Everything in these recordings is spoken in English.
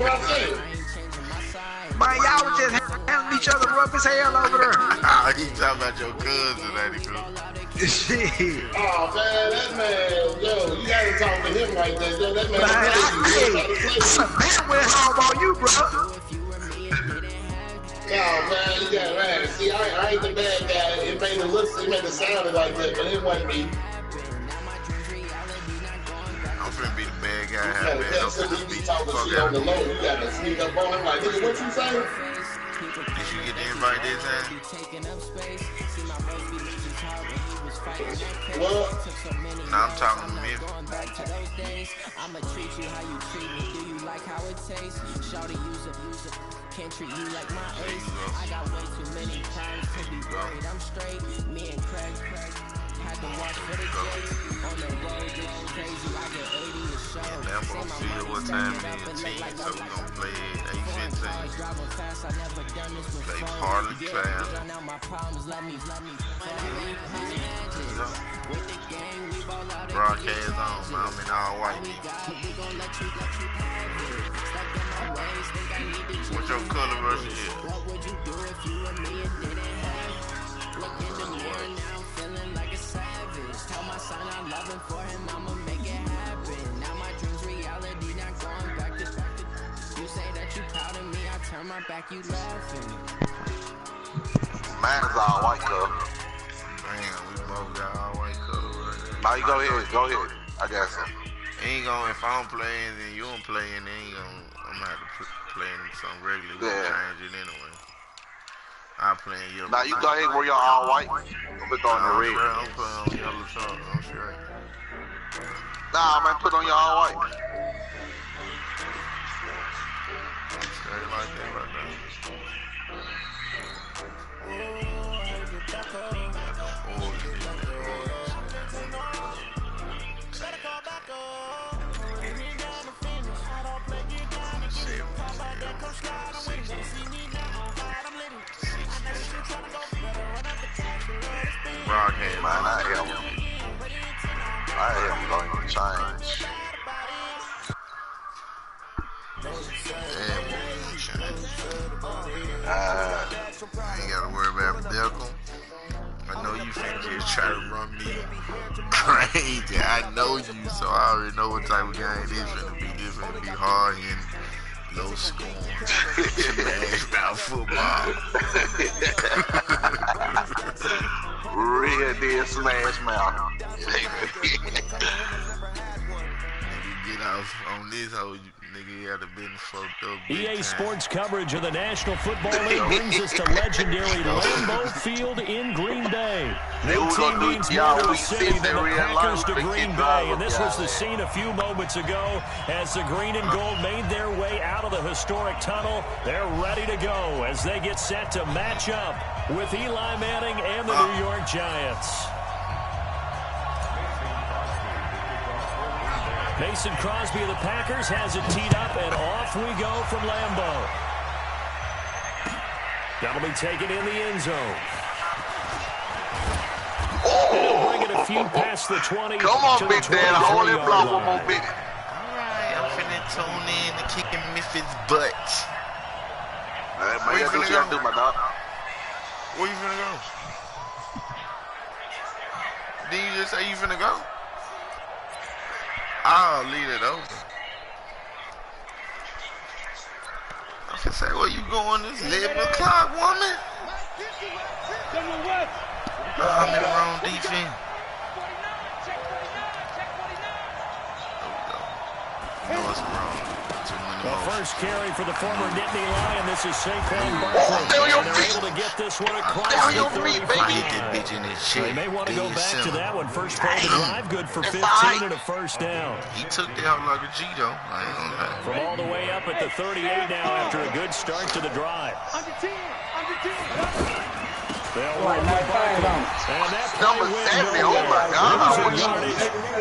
what I'm saying. Man, y'all was just handling each other rough as hell over there. You talking about your cousin, lady girl. Shit. Oh man, that man, yo, you gotta talk to him like that. Yo, that man Man went home on you, bro. No, man, you got right. See, I ain't the bad guy. It made it sound like that, but it wasn't me. I'm finna be the bad guy. You gotta talking shit on the low. You gotta sneak up on him like, nigga, what you say? Did you get the invite this time? What? No, I'm talking to me. I'ma treat you how you treat me. Do you like how it tastes? Shawty use it. Can't treat you like my ace. I got way too many crimes to be worried. I'm straight. Me and Craig had to watch for the J's. On the road, it's crazy. I get 80 a show. Lambo field, what time it is? 10, so we gon' play it 8:15. Play part of the class. Broadcast on, man. I'm in all white. What's your color version here? What would you do if you and me didn't have? Look in the mirror now, feeling like a savage. Tell my son I'm loving for him, I'ma make it happen. Now my dreams reality, not going back to. You say that you proud of me, I turn my back, you laughing. Mine's all white color. Damn, we both got all white color right there. Now you go ahead. I got some. Ain't gonna, if I don't play and then you don't play and then I'm gonna have to play something regular. We'll change it anyway. I'm playing yellow. Now you go ahead where you're all white. I'm put on the red. I'm putting on yellow socks, I'm sure. Nah, man, put on your all white. Straight like that right now. Broadcast. Man, I am going to change. I ain't gotta worry about Beckham. I know you finna just try to run me crazy. I know you, so I already know what type of game this finna be. This finna be hard and low scoring. Smash about football. Real deal smash mouth. Get off on this whole nigga, you had to been fucked up. EA Sports coverage of the National Football League brings us to legendary Lambeau Field in Green Bay. No team means more to the city than the Packers to Green Bay, and this was the scene a few moments ago as the green and gold made their way out of the historic tunnel. They're ready to go as they get set to match up with Eli Manning and the New York Giants. Mason Crosby of the Packers has it teed up, and off we go from Lambeau. That'll be taken in the end zone. It'll bring it a few past the 20. Come on, Big Dan. Hold it block one more minute. Alright, I'm finna tune in to kicking Memphis' butt. Where you finna go? My dog. Where you finna go? Did you just say you finna go? I'll leave it open. I can say, where you going this 11 o'clock, woman? I'm in the wrong defense. There we go. No, it's wrong. The first carry for the former Nittany Lion. This is Saquon Barkley. They're able to get this one across the 35. They may want to go back to that one. First play of the drive, good for 15 and a first down. He took down like a G, though. From all the way up at the 38 now after a good start to the drive. They'll run the Barkley. And that play wins Oh, my God.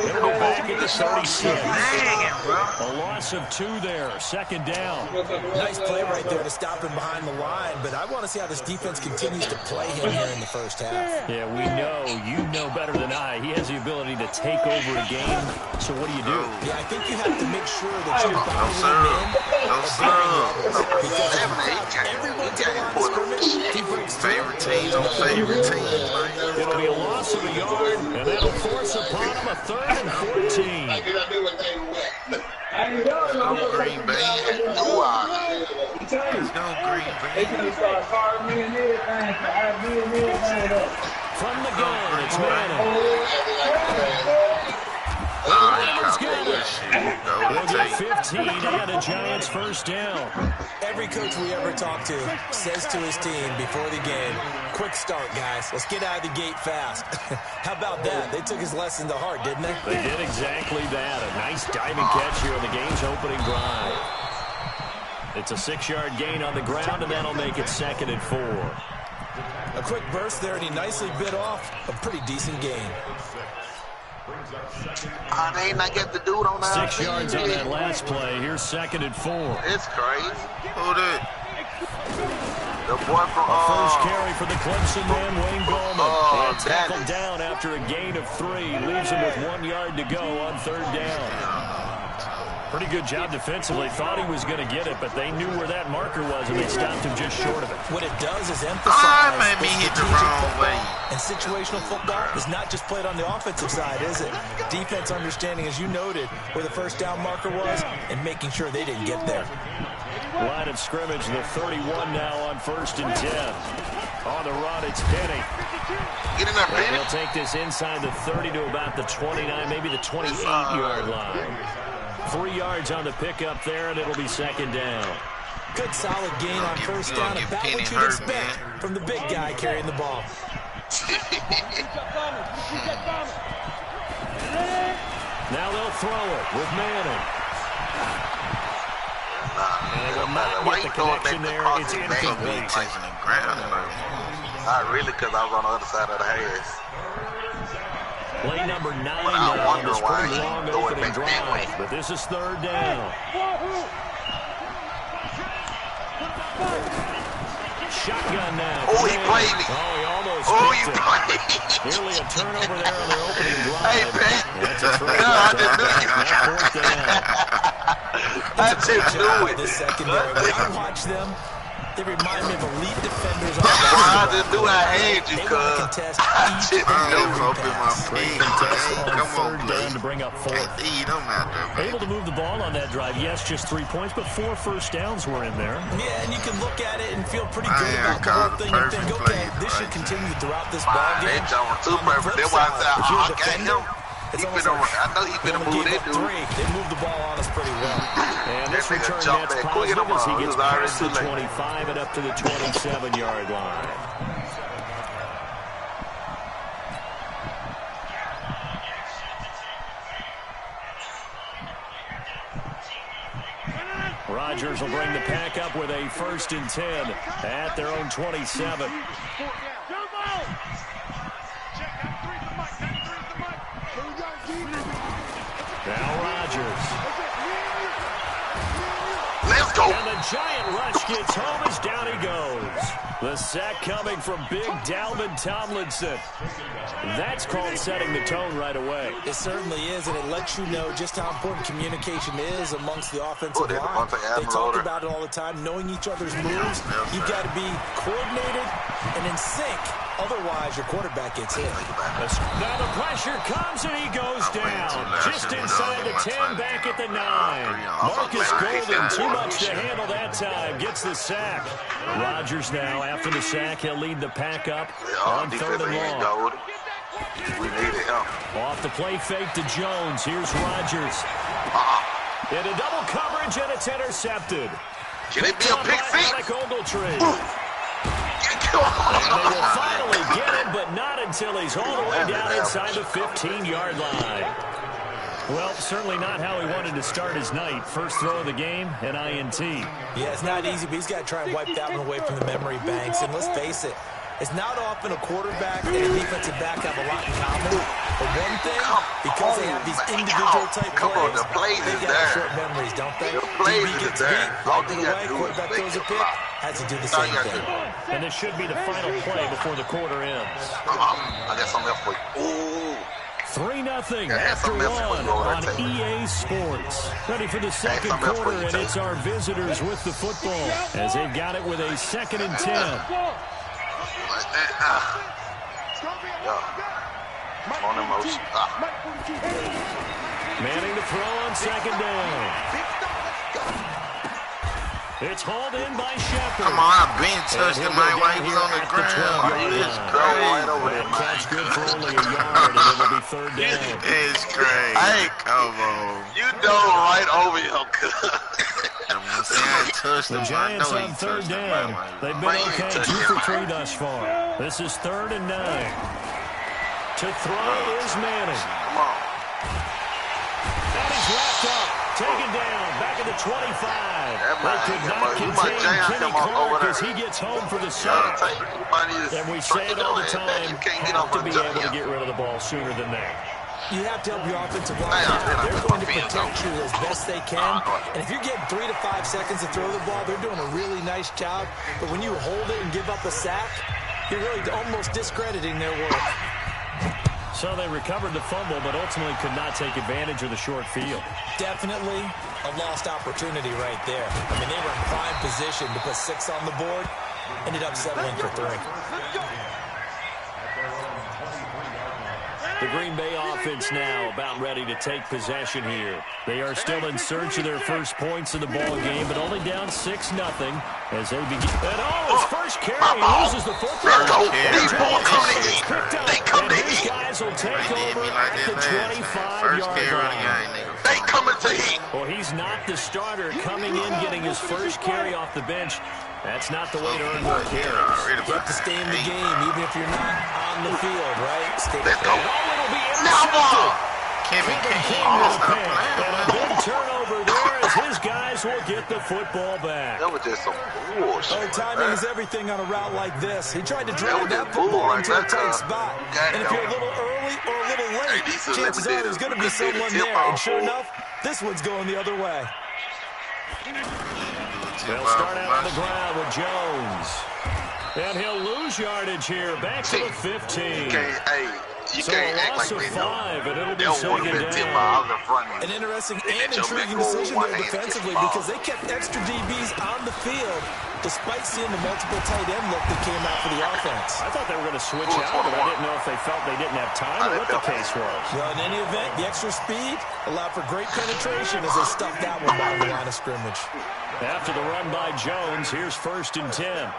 He'll be back at the 36. Dang, bro. A loss of 2 there. Second down. Nice play right there to stop him behind the line, but I want to see how this defense continues to play him here in the first half. Yeah, we know. You know better than I. He has the ability to take over a game. So what do you do? Yeah, I think you have to make sure that you're bothering him because everyone's in the scrimmage. He brings favorite teams on favorite teams, man. It'll be a loss of a yard, and that'll force upon him a 3rd and 14. Let's go Green Bay. Let's go Green Bay. From the gun, it's Manning. Let's go. They'll get 15 and a Giants first down. Every coach we ever talk to says to his team before the game, quick start, guys. Let's get out of the gate fast. How about that? They took his lesson to heart, didn't they? They did exactly that. A nice diving catch here on the game's opening drive. It's a 6-yard gain on the ground, and that'll make it 2nd and 4. A quick burst there, and he nicely bit off a pretty decent gain. They ain't not get the dude on that. 6 yards on that last play. Here's 2nd and 4. It's crazy. Who that? The boy from First carry for the Clemson man, Wayne Gallman. And tackled Dennis. down after a gain of 3. Leaves him with 1 yard to go on 3rd down. Pretty good job defensively. Thought he was going to get it, but they knew where that marker was, and they stopped him just short of it. What it does is emphasize made me hit the wrong way. And situational football is not just played on the offensive side, is it? Defense understanding, as you noted, where the first down marker was and making sure they didn't get there. Line of scrimmage, the 31 now on 1st and 10. On the run, it's Penny. Get in there, And Penny. they'll take this inside the 30 to about the 29, maybe the 28-yard line. 3 yards on the pickup there, and it'll be 2nd down. Good solid gain on first down, about what you'd expect from the big guy carrying the ball. Now they'll throw it with Manning. And they will not Why get the you throwing connection that there. across It's the name? incomplete. Placing the ground. Not really, because I was on the other side of the house. Play number 9 I now on wonder this why pretty he long threw it opening back that way. drive. But this is 3rd down. Shotgun now. Oh, he played me. Oh, he almost Oh, picked you it. played. Nearly a turnover there on their opening drive. Hey, man. That's a 3rd No, I just knew you. Now 4th down. I just knew it. This secondary, when I watch them, they remind me of elite defenders on That's the why I just knew I had you, They want to cuz. contest I each just and knew every open my pass. feet. Contest on Come on, 3rd play. down to bring up 4th. Indeed, I'm out there, baby. Able to move the ball on that drive. Yes, just 3 points, but 4 first downs were in there. Yeah, and you can look at it and feel pretty I good am about the whole calling thing and perfect think, okay, plays this should right continue throughout this ball They game. jumping too On the perfect. flip That's why I side, said, if you're a I got defender, him. it's He almost finna, like I know he they finna only move gave that up dude. 3. They moved the ball on us pretty well. And this That nigga return jumped net's that quick positive as he in the gets ball. It was past the already too late. 25 and up to the 27-yard line. Rodgers will bring the pack up with a 1st and 10 at their own 27. Now Rodgers. Let's go. And the giant rush gets home as down he goes. The sack coming from big Dalvin Tomlinson. That's called setting the tone right away. It certainly is, and it lets you know just how important communication is amongst the offensive there's line. Devontae They Adams talk over. about it all the time, knowing each other's moves. You've got to be coordinated and in sync. Otherwise, your quarterback gets hit. Now the pressure comes and he goes down. Just inside the 10, back at the 9. Marcus Golden, too much to handle that time. Gets the sack. Rodgers now, after the sack, he'll lead the pack up on 3rd and long. We needed him. Off the play fake to Jones. Here's Rodgers. Into double coverage, and it's intercepted. Can it be a pick six? Alec Ogletree. And they will finally get him, but not until he's all the way down inside the 15-yard line. Well, certainly not how he wanted to start his night. First throw of the game, an INT. Yeah, it's not easy, but he's got to try and wipe that one away from the memory banks. And let's face it, It's not often a quarterback and a defensive back have a lot in common. But one thing, because they have these individual type plays, they got short memories, don't they? DB gets beat, right to the way, quarterback throws a pick, has to do the same thing. And this should be the final play before the quarter ends. I got something else for you. 3-0 after one on EA Sports. Ready for the second quarter, and it's our visitors with the football as they've got it with a 2nd and 10. Manning to throw on 2nd down. It's hauled in by Shepard. Come on, I've been touched him while he was on the ground. It's crazy. Catch good for only a yard, and it will be 3rd down. It's crazy. Hey, come on. You dove right over him. I'm saying I touched him. The Giants on 3rd down. They've been okay, 2 for 3 thus far. This is 3rd and 9. To throw is Manning. Come on. And he's wrapped up. Taken down, back at the 25. They could not contain Kenny Clark as he gets home for the sack. And we say it all the time, have to be able to get rid of the ball sooner than that. You have to help your offensive line out. They're going to protect you as best they can. And if you're getting 3 to 5 seconds to throw the ball, they're doing a really nice job. But when you hold it and give up a sack, you're really almost discrediting their work. So they recovered the fumble, but ultimately could not take advantage of the short field. Definitely a lost opportunity right there. I mean, they were in prime position to put 6 on the board. Ended up settling for 3. The Green Bay offense now about ready to take possession here. They are still in search of their first points in the ball game, but only down 6-0 as they begin. And his first carry, he loses the football. These balls come to eat. They come to eat. Guys will take over at the 25-yard line. They coming to eat. Well, he's not the starter coming in, getting his first carry off the bench. That's not the way to earn more carries. You have to stay in the game, even if you're not on the field, right? Stay Let's go. It'll be Now, Kevin King. and a big turnover there as his guys will get the football back. that was just some bullshit. Oh, timing is everything on a route like this. He tried to drag that football into a tight spot. And if you're a little early or a little late, chances are there's going to be someone there. And sure enough, this one's going the other way. They'll start out on the ground with Jones. And he'll lose yardage here. Back to the 15. You So can't a act loss like of they know. 5, and it'll be They don't want to second be tip down. An interesting and intriguing decision there defensively because they kept extra DBs on the field despite seeing the multiple tight end look that came out for the offense. I thought they were going to switch out, but I didn't know if they felt they didn't have time or what the case was. Well, in any event, the extra speed allowed for great penetration as they stuffed that one down the line of scrimmage. After the run by Jones, here's 1st and 10.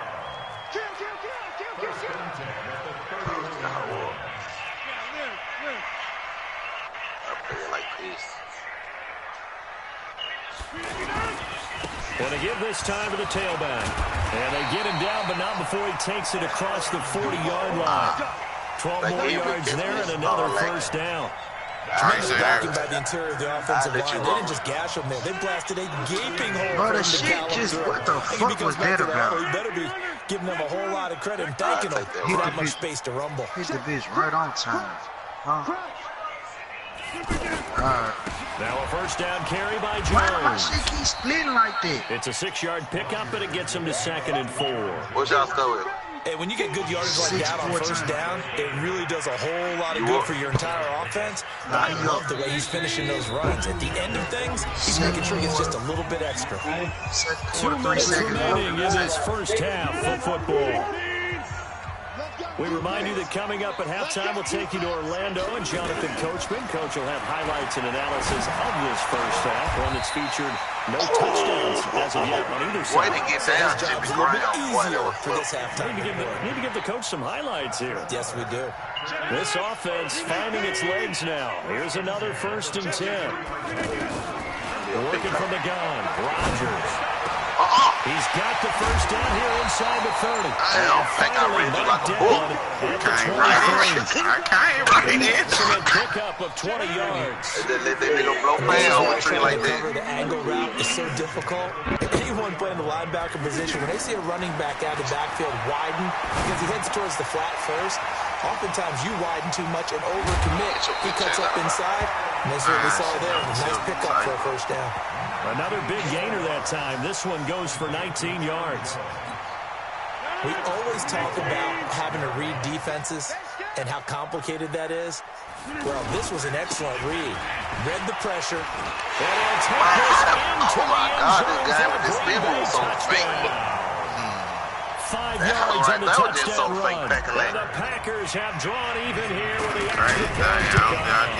Well, they give this time to the tailback. And they get him down, but not before he takes it across the 40-yard line. 12 more yards there and another 1st down. Tremendous backing by the interior of the offensive line. They didn't just gash him there. They blasted a gaping hole for him to gallop through. What the fuck was that about? He better be giving them a whole lot of credit and thanking them for that much space to rumble. Hit the bitch right on time. Now a 1st down carry by Why my Jones. shit keep splitting like that? It's a 6-yard pickup, and it gets him to 2nd and 4. What y'all start with? Hey, when you get good yardage like that on 1st down, it really does a whole lot of good for your entire offense. I love the way he's finishing those runs. At the end of things, he's making sure he gets just a little bit extra. 2 minutes remaining in this first half of football. We remind you that coming up at halftime, we'll take you to Orlando and Jonathan Coachman. Coach will have highlights and analysis of this first half, one that's featured no touchdowns as of yet on either side. Way to get down, His job's a little bit easier for this halftime. Need to give the coach some highlights here. Yes, we do. This offense finding its legs now. Here's another 1st and 10. Working from the gun, Rodgers. He's got the first down here inside the 30. I think I read you like a book. I can't write it. Excellent pickup of 20 yards. They nigga blow man over a tree like that. The angle route is so difficult. Anyone playing the linebacker position, when they see a running back out of the backfield widen, because he heads towards the flat first, oftentimes you widen too much and overcommit. He cuts up inside, and that's what we saw there. A nice pickup for a first down. Another big gainer that time. This one goes for 19 yards. We always talk about having to read defenses and how complicated that is. Well, this was an excellent read. Read the pressure. And he'll take this into the end zone for a Green Bay touchdown. 5 yards on the touchdown run. And the Packers have drawn even here with the extra point to come.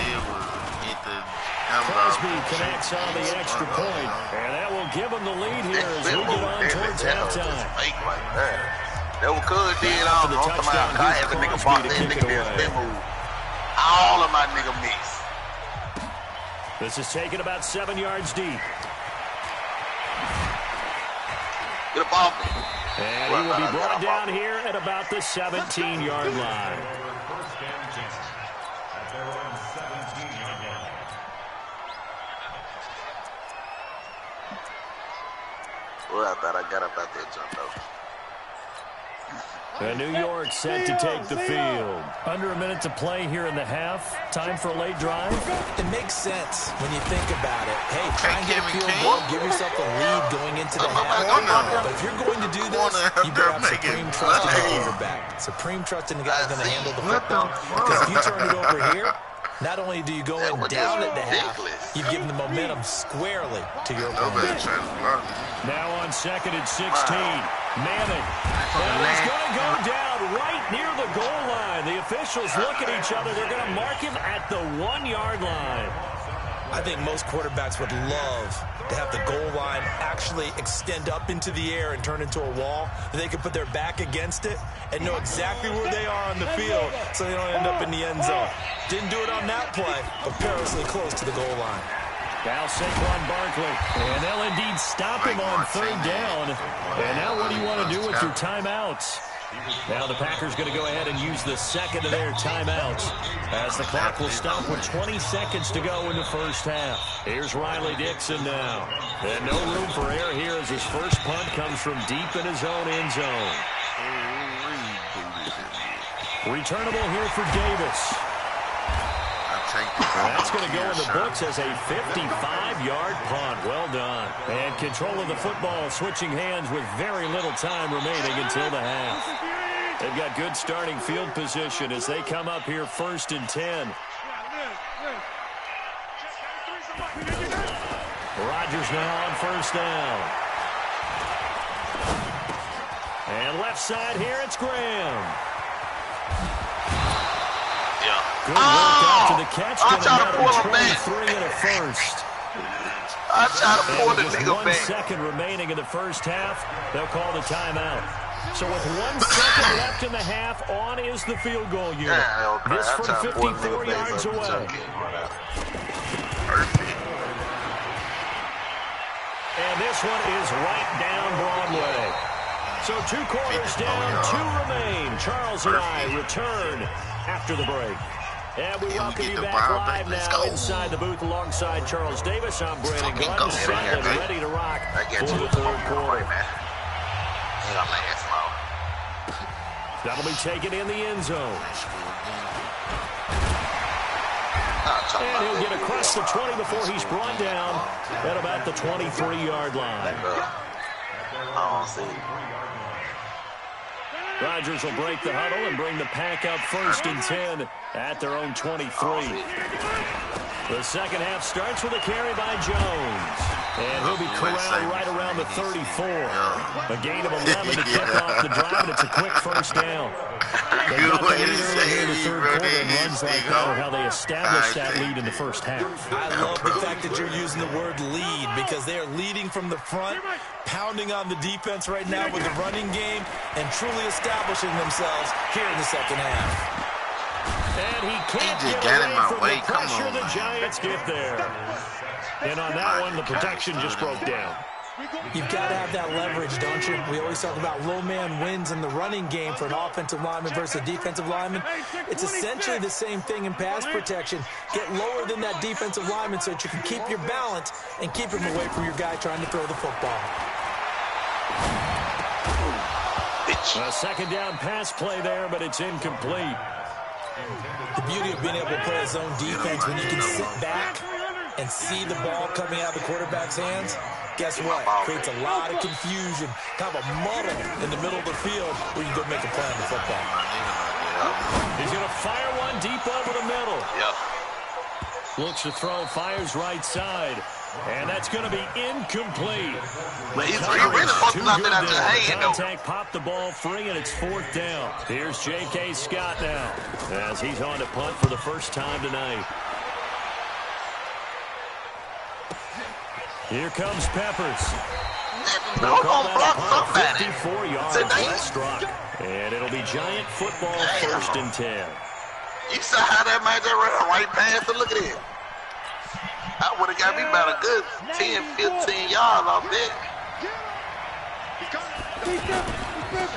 Crosby connects on the extra point, and that will give him the lead here as we get on towards halftime. That was good, did on the touchdown. I had the nigga box that nigga did spin move. All of my nigga miss. This is taken about 7 yards deep. Get a ball. And he will be brought down here at about the 17-yard line. Well, I thought I got up out there, jump though. And New York set to take the field. Under a minute to play here in the half. Time for a late drive. It makes sense when you think about it. Hey, try and get a field goal, give yourself a lead going into the half. But if you're going to do this, you better have supreme trust in the quarterback. Supreme trust in the guy who's going to handle the football. Because if you turn it over here, not only do you go in down at the half, you give the momentum squarely to your opponent. Now on 2nd and 16. Mammon. And he's going to go down right near the goal line. The officials look at each other. They're going to mark him at the 1-yard line. I think most quarterbacks would love to have the goal line actually extend up into the air and turn into a wall. They can put their back against it and know exactly where they are on the field so they don't end up in the end zone. Didn't do it on that play, but perilously close to the goal line. Now Saquon Barkley, and they'll indeed stop him on 3rd down. And now what do you want to do with your timeouts? Now the Packers going to go ahead and use the second of their timeouts as the clock will stop with 20 seconds to go in the first half. Here's Riley Dixon now. And no room for error here as his first punt comes from deep in his own end zone. Returnable here for Davis. That's going to go in the books as a 55-yard punt. Well done. And control of the football switching hands with very little time remaining until the half. They've got good starting field position as they come up here 1st and 10. Rodgers now on 1st down. And left side here, it's Graham. Good work out to the catch. I try to pull him back. 23 in a first. I try to pull the nigga back. 1 second remaining in the first half, they'll call the timeout. So with 1 second left in the half, on is the field goal unit. This from 54 yards away. And this one is right down Broadway. So 2 quarters down, 2 remain. Charles and I return after the break. And we welcome you back live now inside the booth alongside Charles Davis. I'm Brandon Glenn, set and ready to rock for the 3rd quarter. That'll be taken in the end zone. And he'll get across the 20 before he's brought down at about the 23-yard line. Rodgers will break the huddle and bring the pack up 1st and 10 at their own 23. The second half starts with a carry by Jones. And he'll be corralled right around the 34. A gain of 11 to kick off the drive, and it's a quick first down. They got the lead early in the 3rd quarter, and runs like that are how they established that lead in the first half. I love the fact that you're using the word lead because they are leading from the front, pounding on the defense right now with the running game, and truly establishing themselves here in the second half. And he can't get away from the pressure the Giants get there. And on that one, the protection just broke down. You've got to have that leverage, don't you? We always talk about low man wins in the running game for an offensive lineman versus a defensive lineman. It's essentially the same thing in pass protection. Get lower than that defensive lineman so that you can keep your balance and keep him away from your guy trying to throw the football. A second down pass play there, but it's incomplete. The beauty of being able to play his own defense when you can sit back and see the ball coming out of the quarterback's hands, guess what? Creates a lot of confusion, kind of a muddle in the middle of the field where you go make a play on the football. He's going to fire one deep over the middle. Looks to throw, fires right side. And that's going to be incomplete. He's really supposed to not be out your hand, though. Contact popped the ball free, and it's 4th down. Here's J.K. Scott now as he's on to punt for the first time tonight. Here comes Peppers. Hold on, block somebody. 54-yard struck. And it'll be Giant football, 1st and 10. You saw how that man just ran right past it. Look at it. I would have got me about a good 10, 15 yards off that.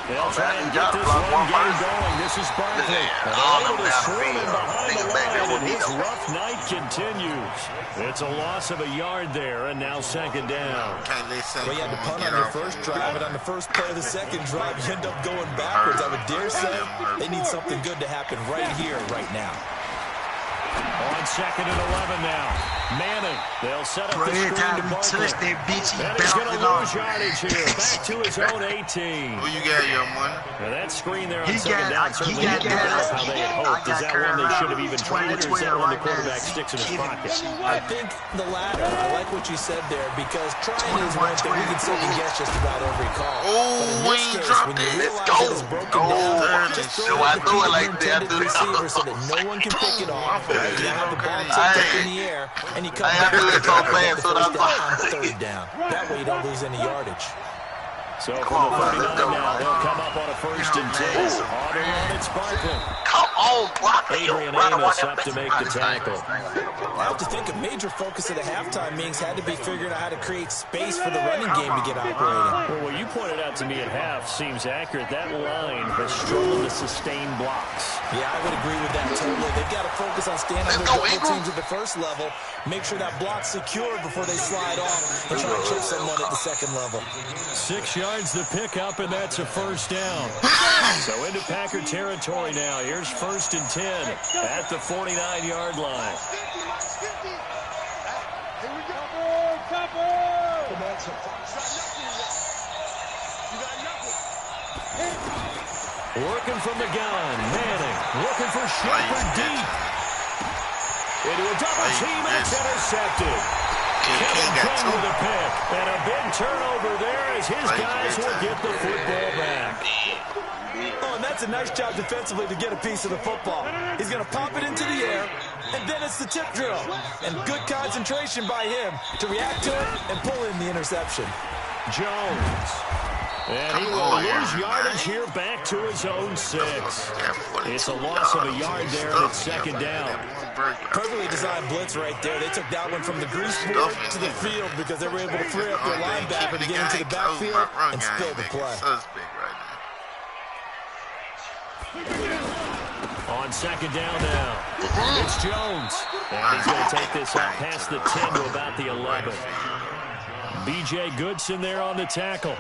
They'll try and get this one game going. This is Barkley. Able to swing him behind the line, and his rough night continues. It's a loss of a yard there, and now 2nd down. Well, you had to punt on your first drive, and on the first play of the second drive, you end up going backwards. I would dare say they need something good to happen right here, right now. On 2nd and 11 now. Manning, they'll set up the screen to Barkley. And he's going to lose yardage here. Back to his own 18. Who you got, young money? Now that screen there on 2nd down certainly didn't develop how they had hoped. Is that one they should have even tried, or is that one the quarterback sticks in his pocket? I think the latter. I like what you said there, because trying is one thing. We can second guess just about every call. Oh, but in this case, when you realize that it's broken down, just throw it to the intended receiver so that no one can pick it off. You have the ball tipped up in the air, and you come back to the first down, 3rd down. That way you don't lose any yardage. So from the 49 now, they'll come up on a 1st and 10. On the run, it's Barkley. Come on, block. Adrian Amos up to make the tackle. I have to think a major focus of the halftime meetings had to be figuring out how to create space for the running game to get operating. Well, what you pointed out to me at half seems accurate. That line has struggled to sustain blocks. Yeah, I would agree with that totally. They've got to focus on standing their double teams at the first level, make sure that block's secure before they slide off and try to chip someone at the 2nd level. 6 yards to pick up, and that's a 1st down. So into Packer territory now. Here's 1st and 10 at the 49-yard line. Working from the gun, Manning looking for Shepard deep. Into a double team, and it's intercepted. Kevin King with a pick, and a big turnover there as his guys will get the football back. Oh, and that's a nice job defensively to get a piece of the football. He's going to pop it into the air, and then it's the tip drill. And good concentration by him to react to it and pull in the interception. Jones. And he will lose yardage here back to his own 6. It's a loss of a yard there, and it's 2nd down. Perfectly designed blitz right there. They took that one from the grease board to the field because they were able to free up their linebacker to get into the backfield and spill the play. On 2nd down now, it's Jones. And he's going to take this up past the 10 to about the 11. B.J. Goodson there on the tackle.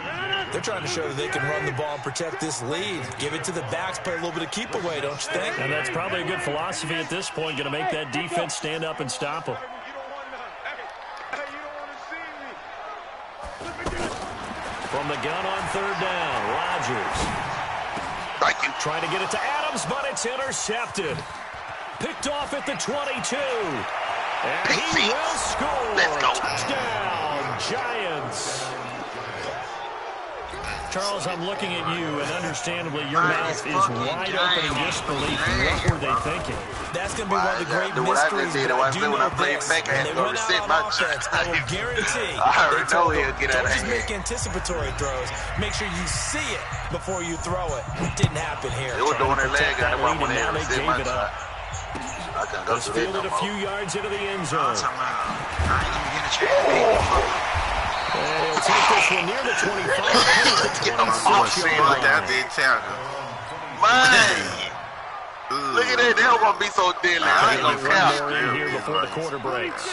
They're trying to show that they can run the ball and protect this lead. Give it to the backs, play a little bit of keep away, don't you think? And that's probably a good philosophy at this point, going to make that defense stand up and stop them. From the gun on 3rd down, Rodgers. Trying to get it to Adams, but it's intercepted. Picked off at the 22. And he will score. Touchdown, Giants. Charles, I'm looking at you, and understandably, your mouth is wide open in disbelief. What were they thinking? That's going to be one of the great mysteries, but I do know this. When they went out on offense, I will guarantee they told them, don't just make anticipatory throws. Make sure you see it before you throw it. It didn't happen here. They were doing their leg, and now they gave it up. Was fielded a few yards into the end zone. I ain't even get a chance. And he'll take the this one near the 25. Man. Look at that. That was going to be so deadly. I ain't going to count. Here before the quarter breaks.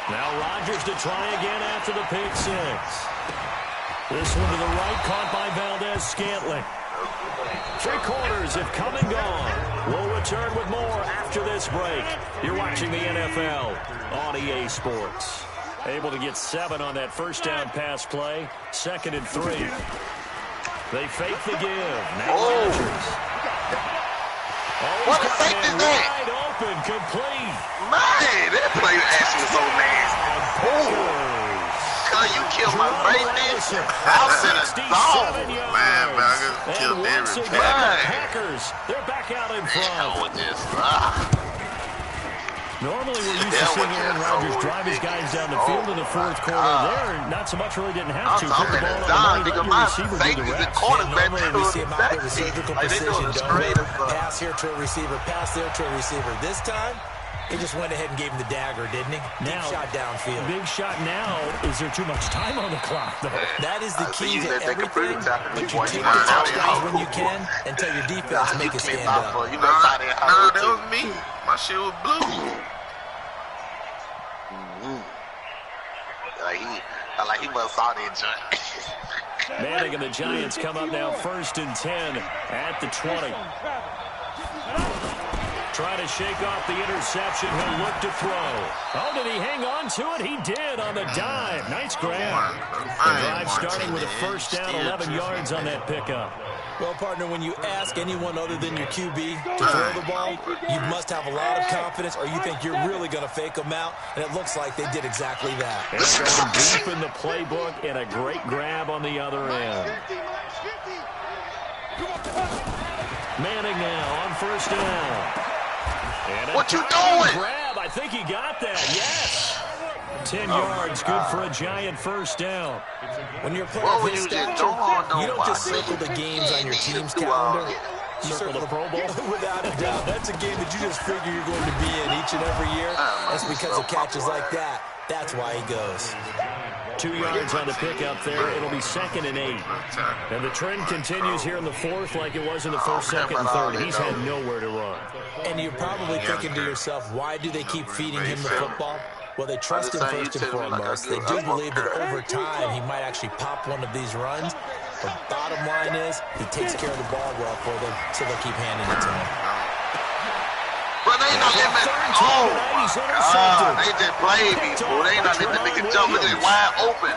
Now Rodgers to try again after the pick six. This one to the right, caught by Valdez-Scantling. 3 quarters have come and gone. We'll return with more after this break. You're watching the NFL on EA Sports. Able to get 7 on that first down pass play. 2nd and 3. They fake the give. Now Rodgers. What a safety is that? Wide open, complete. Man, that play action was so nasty. Cause you killed my safety. I said a dog. Man, I just killed David. Packers, they're back out in front. With this. Normally we're used to seeing Aaron Rodgers drive his guys down the field in the 4th quarter. There, not so much, really didn't have to. I'm in a dime, nigga. My safeties and cornerbacks Normally we see him out with surgical precision. Pass here to a receiver, pass there to a receiver. This time, he just went ahead and gave him the dagger, didn't he? Deep shot downfield. Big shot now. Is there too much time on the clock, though? That is the key to everything, but you take the touchdowns when you can and tell your defense to make it stand up. Nah, that was me. My shit was blue. Like he must saw that joint. Manning and the Giants come up now 1st and 10 at the 20. Trying to shake off the interception. He'll look to throw. Oh, did he hang on to it? He did on the dive. Nice grab. The drive starting with a first down, 11 yards on that pickup. Well, partner, when you ask anyone other than your QB to throw the ball, you must have a lot of confidence or you think you're really going to fake them out, and it looks like they did exactly that. And going deep in the playbook and a great grab on the other end. Manning now on first down. And what you doing? Grab. I think he got that. Yes. 10 yards, good for a Giant first down. When you're playing his stature, you don't just circle the games on your team's calendar. You circle the Pro Bowl. Without a doubt, that's a game that you just figure you're going to be in each and every year. That's because of catches like that. That's why he goes. 2 yards on the pickup there. It'll be 2nd and 8. And the trend continues here in the 4th like it was in the 1st, 2nd, and 3rd. He's had nowhere to run. And you're probably thinking to yourself, why do they keep feeding him the football? Well, they trust him first and foremost. They do believe that over time he might actually pop one of these runs. But bottom line is he takes care of the ball well for them, so they'll keep handing it to him. But they ain't not letting me. Oh, my God. They just played me, bro. They ain't not letting the nigga jump. Look at it wide open.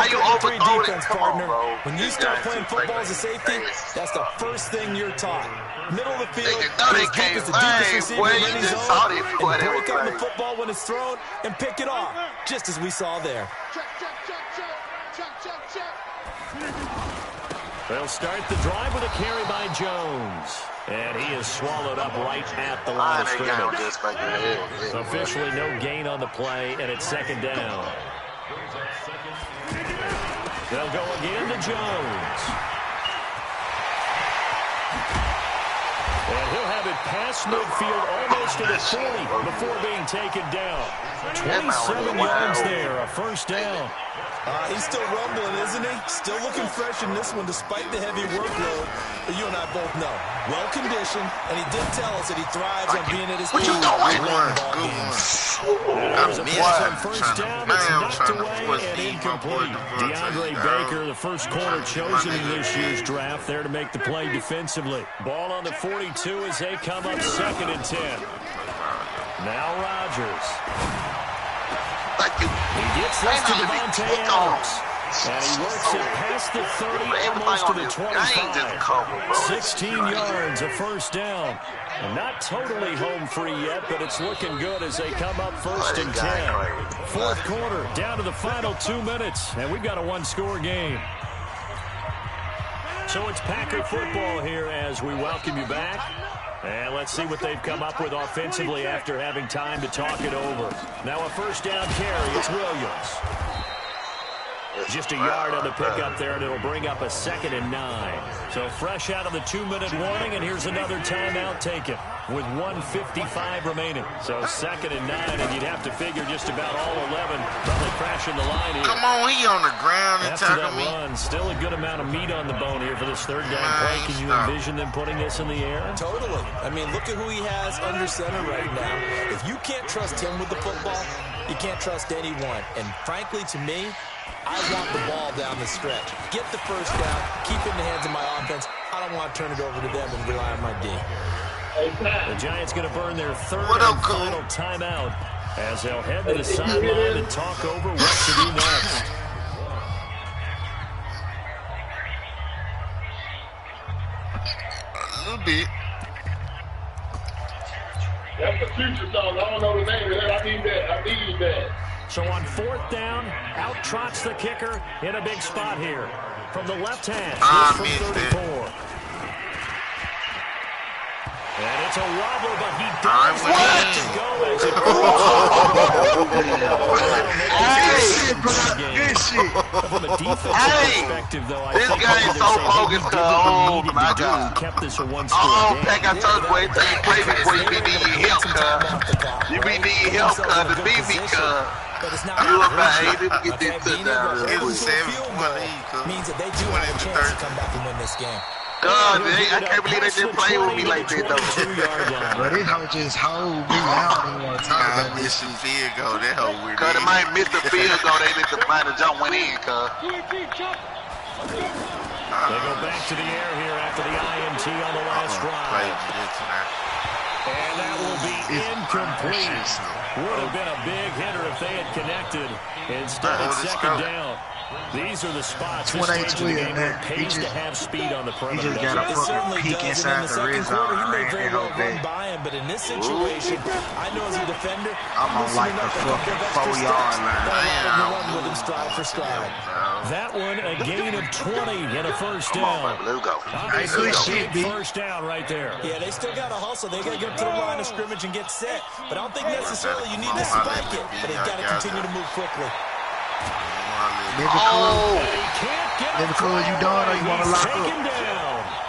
How you overthrow it? Come on, bro. When you start playing football as a safety, that's the first thing you're taught. Middle of the field, they can't the deepest receiver in any zone, and break on the play. football when it's thrown and pick it off, just as we saw there. They'll start the drive with a carry by Jones. And he is swallowed up right at the line of scrimmage. Officially no gain on the play, and it's 2nd down. They'll go again to Jones. And he'll have it past midfield almost to the 40 before being taken down. 27 yards there, a first down. He's still rumbling, isn't he? Still looking fresh in this one despite the heavy workload. But you and I both know. Well-conditioned, and he did tell us that he thrives on being at his What you doing? There's a pass on first down. It's knocked away and incomplete. DeAndre Baker, the first corner chosen in this year's draft, there to make the play defensively. Ball on the 42 as they come up 2nd and 10. Now Rodgers. He gets this to Devontae Adams. And he works it past the 30, almost to the 25. 16 yards, a first down. And not totally home free yet, but it's looking good as they come up 1st and 10. 4th quarter, down to the final 2 minutes, and we've got a one-score game. So it's Packer football here as we welcome you back. And let's see what they've come up with offensively after having time to talk it over. Now a first down carry, it's Williams. Just a yard on the pickup there, and it'll bring up a 2nd and 9. So fresh out of the 2-minute warning, and here's another timeout taken with 1:55 remaining. So 2nd and 9, and you'd have to figure just about all 11 probably crashing the line here. Come on, he on the ground and After that tackle me. run, still a good amount of meat on the bone here for this 3rd down play. Can you envision them putting this in the air? Totally. I mean, look at who he has under center right now. If you can't trust him with the football, you can't trust anyone. And frankly, to me, I want the ball down the stretch. Get the first down, keep it in the hands of my offense. I don't want to turn it over to them and rely on my D. The Giants going to burn their 3rd and final timeout as they'll head to the sideline and talk over what to do next. A little bit. That's the future song. I don't know the name of that. I need that. So on 4th down, out trots the kicker in a big spot here. From the left hand, from 34. And it's a wobbler, but he does to go as it Good shit. From a defensive perspective, though, I think guy is so bogus, oh my God. Kept this a one-score game. Pack, I told you, wait till you play before you be needing help, cuz. You be needing help, cuz, to beat me, cuz. You up there, hey, didn't get this touchdown. It was 7-point lead, cuz. Means that they do have a chance to come back and win this game. God, I can't believe they didn't play with me like that, though. But this hoe just hold me. I don't even want to talk about this. Missed the field goal. That hoe weird. Cuz they might miss the field goal. They need to find a jump went in, cuz. They go back to the air here after the INT on the last drive. And that will be incomplete. Would have been a big hitter if they had connected. Instead, it's 2nd down. These are the spots this stage of the game where it pays to have speed on the perimeter. He just got a fucking peek inside the red zone. He may very well run by him, but in this situation, I know as a defender, I'm on like the fucking 4-yard line. Run with him stride for stride. That one, a gain of 20 and a first down. Let's go. Good shit, B. First down right there. Yeah, they still got to hustle. They got to get up to the line of scrimmage and get set. But I don't think necessarily you need to spike it. But they've got to continue to move quickly. Liverpool, you done or you want to lock up?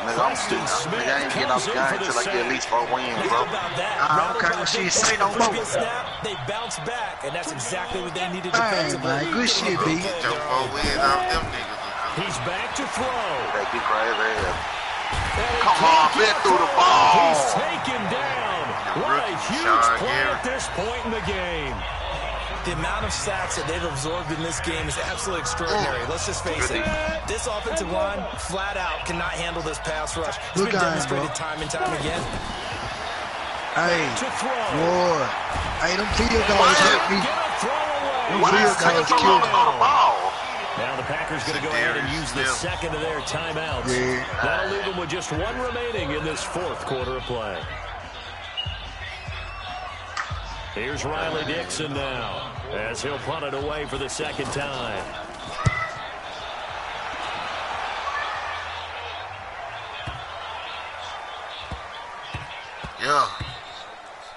Nigga, I ain't getting off the game until I get at least 4 wins, bro. Okay, well, shit, say no more. They bounce back, and that's exactly what they needed Hey, defensively. man, good shit, B. Jump 4 wins off them niggas. He's back to throw. They be crazy. Come on, bit through the ball. He's taken down. What a huge play at this point in the game. The amount of sacks that they've absorbed in this game is absolutely extraordinary. Let's just face it. This offensive line, flat out, cannot handle this pass rush. It's been demonstrated time and time again. Hey, boy. Hey, them field goals hurt me. Them field goals killed me. Now the Packers going to go ahead and use the 2nd of their timeouts. Yeah. That'll leave them with just 1 remaining in this 4th quarter of play. Here's Riley Dixon now as he'll punt it away for the 2nd time.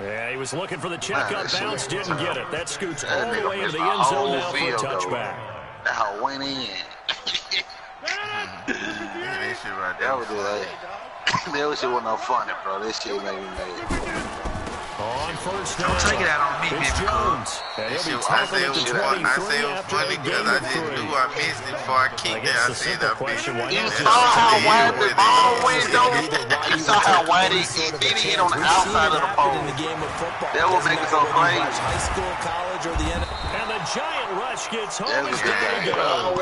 Yeah, he was looking for the checkup bounce, didn't get it. That scoots all the way into the end zone now for a touchback. That went in. That shit right there. That was like, that shit wasn't no funny, bro. This shit made me mad. On first down, don't take it out on me, it's baby. Jones. I say it was funny because I just knew I missed it before I kicked it. I said I missed it. You saw how wide the ball went, though? You saw how wide he did hit on the outside of the pole. That will make it so crazy. High school, college, or the end. And the giant rush gets home. That was a good game, bro.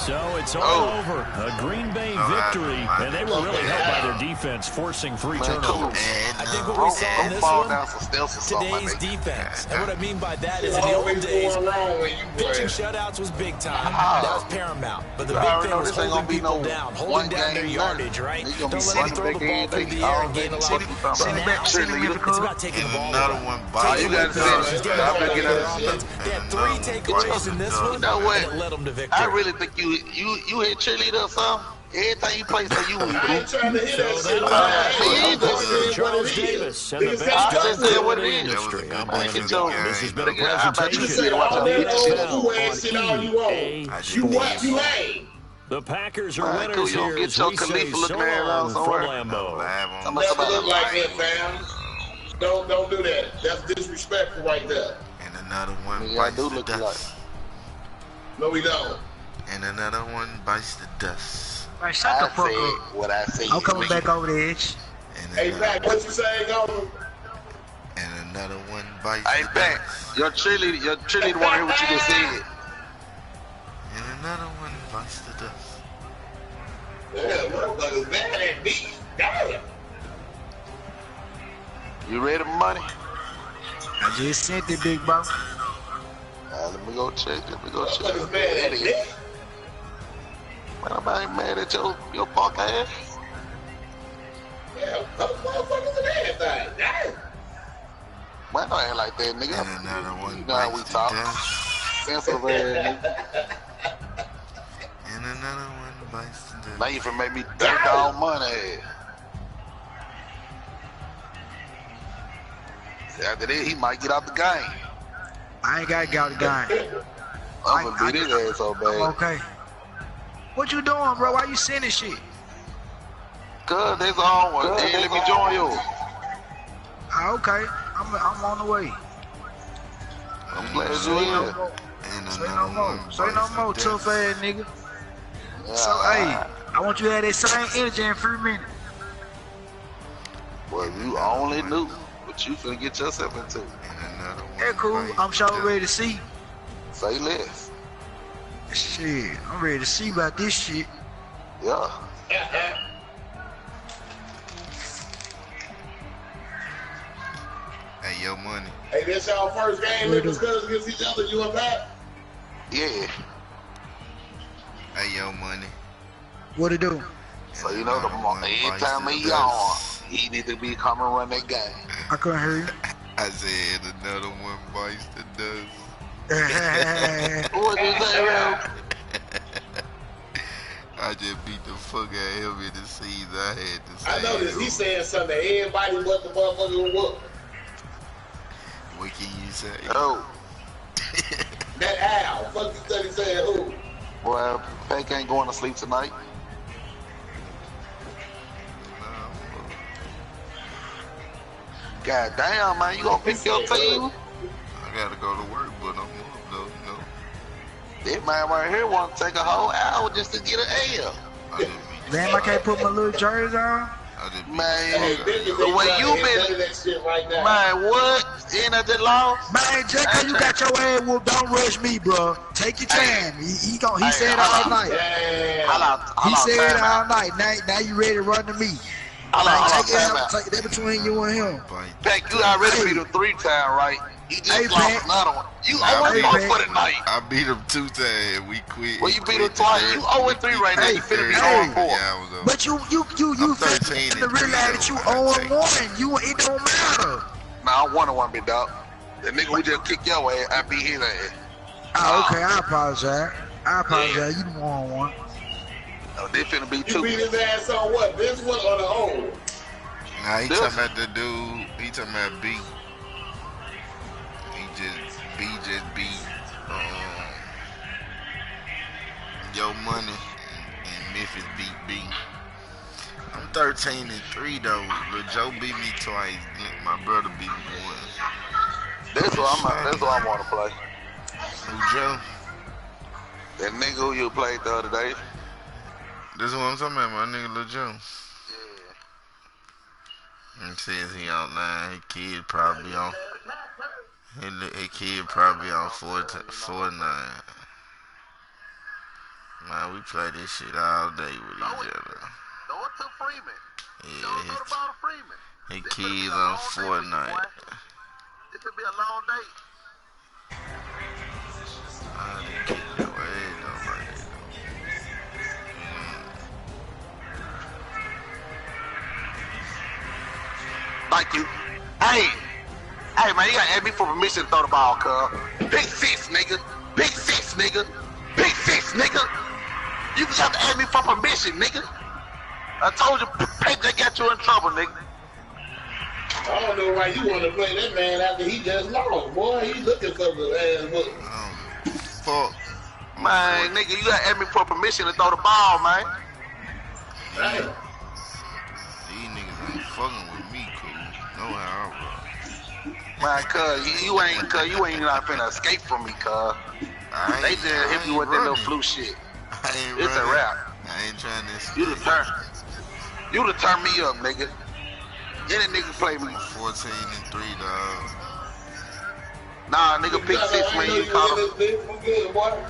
So it's all over. A Green Bay victory, and they were really helped by their defense, forcing 3 turnovers. I think what we saw in this one, today's defense. And what I mean by that is in the old days, pitching shutouts was big time. That was paramount. But the big thing was holding people down, holding down their yardage, right? Don't let them throw the ball through the air and gain a lot. But now, it's about taking the ball. Another one by you got to They had 3 takeaways in this one, and it led them to victory. I really think you hit cheerleader or something. Everything you play for you. I ain't trying to hear that shit. Charles Davis and the best I just said what it is. industry. I'm Man, Brandon get your Gaudin. This has been a nigga, how about you presentation sit and watch All a that bitch old shit? school ass shit all you want. You what? You lame. The Packers are Man, winners cool, you don't here get as your we say Khalifa so looking around long from somewhere. Lambeau. Never look like that, fam. Don't do that. That's disrespectful right there. And another one Yeah, I bites do the look dust. No, we don't. And another one bites the dust. Man, shut the I fuck said up. what I said. I'm coming back over the edge. And Hey, another, Pat, what you saying, Golden? and another one bites Hey, the Pat, dust. your cheerleader want to hear what you just said. And another one bites the dust. Yeah, motherfuckers bad at beat. Damn. You ready for money? I just sent it, big bro. Let me go check. Motherfuckers bad at beat. Man, I'm ain't mad at your punk ass. Yeah, motherfuckers and everything. Damn. Man, don't act like that, nigga. And another one You know how we bites the talk. dust. Sensitive ass nigga. And another one bites the Now dust. you finna make me dirt down money. After that, he might get out the game. I ain't got to get out the game. I'm gonna beat his ass so I'm bad. okay. What you doing, bro? Why you sending shit? Cuz, that's all one. Hey, let me join you. Ah, okay. I'm on the way. I'm glad you Say no here. more. And Say no another more. one Say no bites the more, dust. tough ass nigga. Yeah. So, hey, I want you to have that same energy in 3 minutes. Well, you only knew what you finna get yourself into. And another one That cool. bites I'm the sure dust. ready to see. Say less. Shit, I'm ready to see about this shit. Yeah. Hey, yo, money. Hey, this y'all first game What that do? discussed against each other, you and Pat? Yeah. Hey, yo, money. What it do? So you know, every time he on, he need to be coming run that game. I couldn't hear you. I said another one bites the dust. What you say, bro? I just beat the fuck out of him in the season. I had to say. I noticed he saying something that everybody but the motherfucker will whoop. What can you say? Oh, That Al. Fuck you thought he said who? well, Peck ain't going to sleep tonight. God damn, man, you gonna pick your team? I gotta go to work, but I'm up though. No, That man right here want to take a whole hour just to get an L. I just beat. Damn, I can't put my little jersey on. I just beat Man, Hey, the Biggie, the way they you trying to been- do that shit right now. Man, what? In at the loss? Man, just cause you got your ass whooped, don't rush me, bro. Take your time. He Hey, said hold all on. night. Damn. He said time all out. night. Now you ready to run to me. Hold on, Like, time out. take that between you and him. bite. Peck, you already beat him 3 times, right? You just Hey, lost Peck. another one. You Hey, 0-4 Peck. for the night. I beat him 2 times. We quit. Well, you beat him twice. You 0-3 right now. You finna be Hey. 0-4. Yeah, I was up. But you I'm 13 to and realize that you 0-1. It don't matter. Nah, I wanna one big dog. The nigga who just kicked your ass, I beat his ass. Oh, okay, I apologize. You the 1-1. Oh, they finna be You 2. beat his ass on what? This one or the old? Nah, he This- talking about the dude. He talking about B. B just beat Yo Money and Memphis beat B. I'm 13-3 though. Lil Joe beat me twice. My brother beat me once. That's what I wanna play. Who, Joe? That nigga who you played the other day. This is what I'm talking about, my nigga Lil Joe. He says he online. His kid probably on. His kid probably on 4-9. Man, we play this shit all day with each other. Throw it to Freeman. Yeah, Freeman. his kids on Fortnite. It could be a long day. I didn't kick your ass though like that. Thank you. Hey, man, you gotta ask me for permission to throw the ball, cuz. Pick 6, nigga. Pick 6, nigga. Pick 6, nigga. You just have to ask me for permission, nigga. I told you, that got you in trouble, nigga. I don't know why you want to play that man after he just lost, boy. He looking for the ass look. Fuck. Man, nigga, you gotta ask me for permission to throw the ball, man. Damn. These niggas ain't fucking with me, cool. Know how I roll. Man, cuz, you ain't not finna escape from me, cuz. They just hit me with that little flu shit. It's a wrap. I ain't trying to escape. You to turn me up, nigga. Any nigga play me. 14-3, dog. Nah, nigga, pick six, man, you caught him.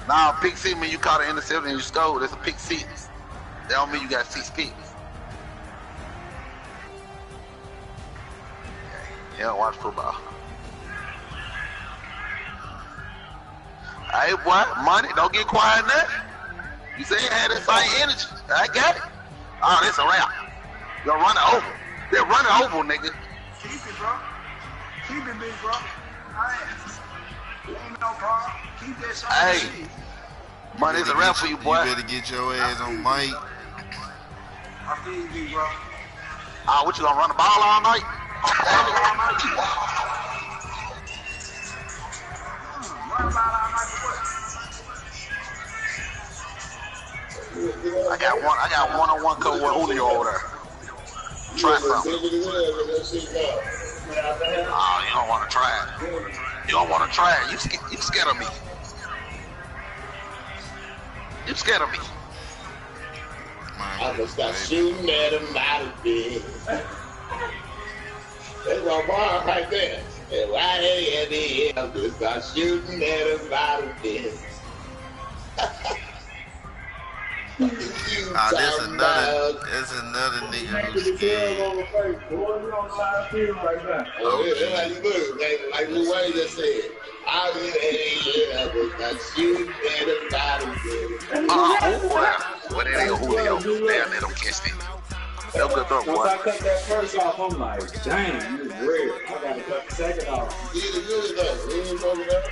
Nah, pick six, man, you caught an interception and you scored. That's a pick six. That don't mean you got 6 picks. You don't watch football. Hey, boy, money, don't get quiet now. You say you had that same energy. I got it. Oh, that's a wrap. You're running over. They're running over, nigga. Keep it, bro. Keep it, big bro. Ain't no problem. Keep that shot. Hey, money, it's a wrap for you, boy. You better get your ass on mic. I feel you, big bro. What you gonna run the ball all night? I got one-on-one cover with Julio over there. Try something. Oh, you don't want to try it. You don't want to try it. You scared of me. You scared of me. I'm gonna start shooting at him out of bed. That's my bar right there. And right at the end, I'm gonna start shooting at him out of bed. There's another nigga who's scared. Oh, yeah, like you look, like Lil Wayne just said. I'm in I'm shooting at him out of bed. Well, that ain't Julio. Damn, they don't catch me. They'll good throw, boy. Once I cut that first off, I'm like, dang, you was real. I gotta cut the second off. He did good though. He ain't over there.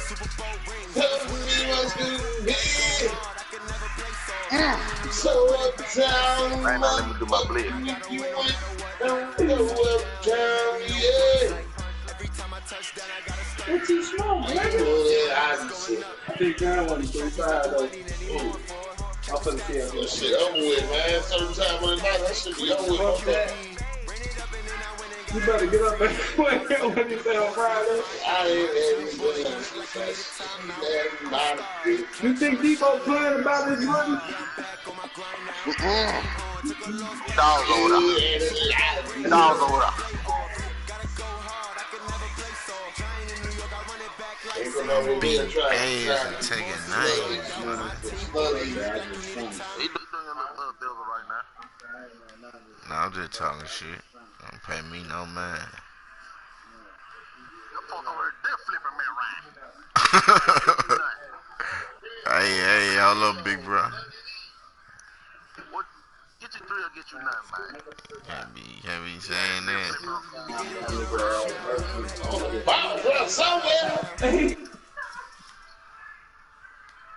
Tell me what's good. So uptown, Right now, let me do my blitz. you went, don't go uptown, yeah. It's too small, man. Yeah, I see. I think that one is 35 though. I'm finna see That shit over with, man. Certain time of the night, that shit be over with. Okay? You better get up and when you say on Friday. I ain't You think Debo playing about his money? Dogs over there. Dogs over there. Big ass and taking names. He doing a little bill right now. No, I'm just talking shit. Don't pay me no mind. Hey, hold up, big bro. Get you 3 or get you nothing, man. Can't be saying that. somewhere.